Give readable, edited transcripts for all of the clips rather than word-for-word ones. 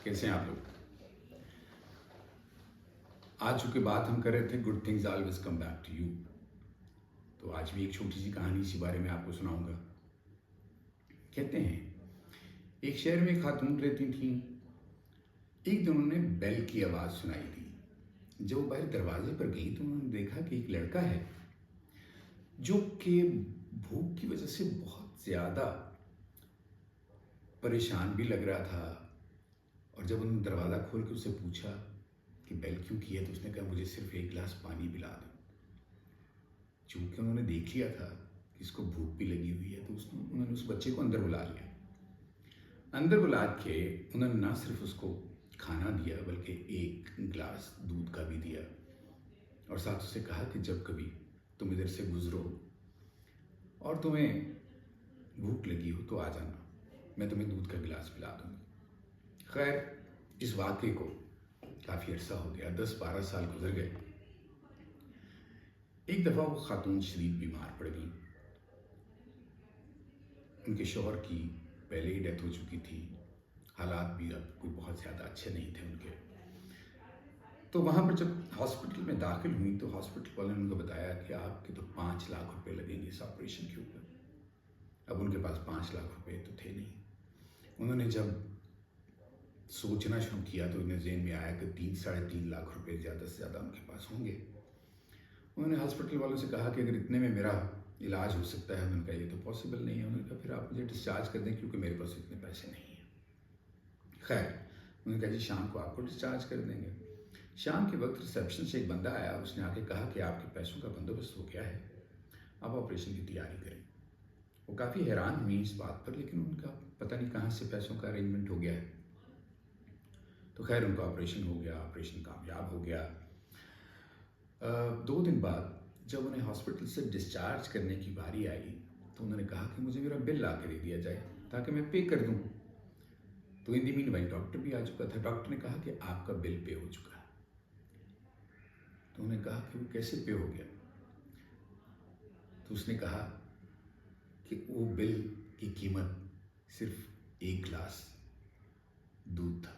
کیسے ہیں آپ لوگ؟ آج چونکہ بات ہم کر رہے تھے good things always come back to you, تو آج بھی ایک چھوٹی سی کہانی اسی بارے میں آپ کو سناؤں گا۔ کہتے ہیں ایک شہر میں خاتون رہتی تھیں۔ ایک دن انہوں نے بیل کی آواز سنائی دی۔ جب وہ باہر دروازے پر گئی تو انہوں نے دیکھا کہ ایک لڑکا ہے جو کہ بھوک کی وجہ سے بہت زیادہ پریشان بھی لگ رہا تھا، اور جب انہوں نے دروازہ کھول کے اسے پوچھا کہ بیل کیوں کی ہے تو اس نے کہا مجھے صرف ایک گلاس پانی پلا دو۔ چونکہ انہوں نے دیکھ لیا تھا کہ اس کو بھوک بھی لگی ہوئی ہے تو انہوں نے اس بچے کو اندر بلا لیا۔ اندر بلا کے انہوں نے نہ صرف اس کو کھانا دیا بلکہ ایک گلاس دودھ کا بھی دیا، اور ساتھ اسے کہا کہ جب کبھی تم ادھر سے گزرو اور تمہیں بھوک لگی ہو تو آ جانا، میں تمہیں دودھ کا گلاس پلا دوں گی۔ خیر، اس واقعے کو کافی عرصہ ہو گیا، 10-12 سال گزر گئے۔ ایک دفعہ وہ خاتون شدید بیمار پڑ گئی۔ ان کے شوہر کی پہلے ہی ڈیتھ ہو چکی تھی، حالات بھی اب کوئی بہت زیادہ اچھے نہیں تھے ان کے۔ تو وہاں پر جب ہاسپٹل میں داخل ہوئی تو ہاسپٹل والوں نے ان کو بتایا کہ آپ کے تو 5 لاکھ روپے لگیں گے اس آپریشن کے اوپر۔ اب ان کے پاس 5 لاکھ روپے تو تھے نہیں۔ انہوں نے جب سوچنا شروع کیا تو انہیں ذہن میں آیا کہ 3-3.5 لاکھ روپے زیادہ سے زیادہ ان کے پاس ہوں گے۔ انہوں نے ہاسپٹل والوں سے کہا کہ اگر اتنے میں میرا علاج ہو سکتا ہے، میں نے کہا یہ تو پاسبل نہیں ہے۔ انہوں نے کہا پھر آپ مجھے ڈسچارج کر دیں کیونکہ میرے پاس اتنے پیسے نہیں ہیں۔ خیر، انہوں نے کہا جی شام کو آپ کو ڈسچارج کر دیں گے۔ شام کے وقت ریسیپشن سے ایک بندہ آیا، اس نے آ کے کہا کہ آپ کے پیسوں کا بندوبست ہو گیا ہے، آپ آپریشن کی تیاری کریں۔ وہ کافی حیران ہوئی اس بات پر، لیکن ان کا پتہ نہیں کہاں سے پیسوں کا ارینجمنٹ ہو گیا ہے۔ تو خیر ان کا آپریشن ہو گیا، آپریشن کامیاب ہو گیا۔ 2 دن بعد جب انہیں ہاسپٹل سے ڈسچارج کرنے کی باری آئی تو انہوں نے کہا کہ مجھے میرا بل لا کے دے دیا جائے تاکہ میں پے کر دوں۔ تو ان دی مین وائل ڈاکٹر بھی آ چکا تھا۔ ڈاکٹر نے کہا کہ آپ کا بل پے ہو چکا ہے۔ تو انہوں نے کہا کہ وہ کیسے پے ہو گیا؟ تو اس نے کہا کہ وہ بل کی قیمت صرف 1 گلاس دودھ تھا۔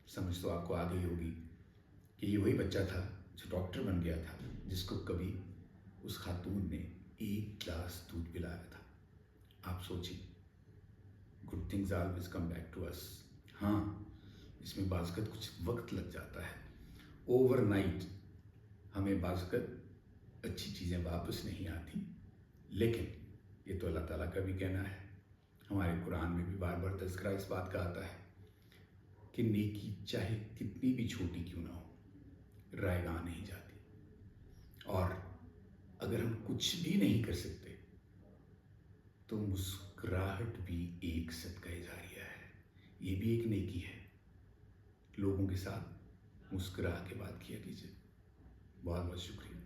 سمجھ تو آپ کو آ گئی ہوگی کہ یہ وہی بچہ تھا جو ڈاکٹر بن گیا تھا، جس کو کبھی اس خاتون نے 1 گلاس دودھ پلایا تھا۔ آپ سوچیں، good things always come back to us. ہاں، اس میں بعض اوقات کچھ وقت لگ جاتا ہے، اوور نائٹ ہمیں بعض اوقات اچھی چیزیں واپس نہیں آتی، لیکن یہ تو اللہ تعالیٰ کا بھی کہنا ہے۔ ہمارے قرآن میں بھی بار بار تذکرہ اس بات کا آتا ہے کہ نیکی چاہے کتنی بھی چھوٹی کیوں نہ ہو، رائے گاہ نہیں جاتی۔ اور اگر ہم کچھ بھی نہیں کر سکتے تو مسکراہٹ بھی ایک صدقہ جاریہ ہے، یہ بھی ایک نیکی ہے۔ لوگوں کے ساتھ مسکرا کے بات کیا کیجیے۔ بہت بہت شکریہ۔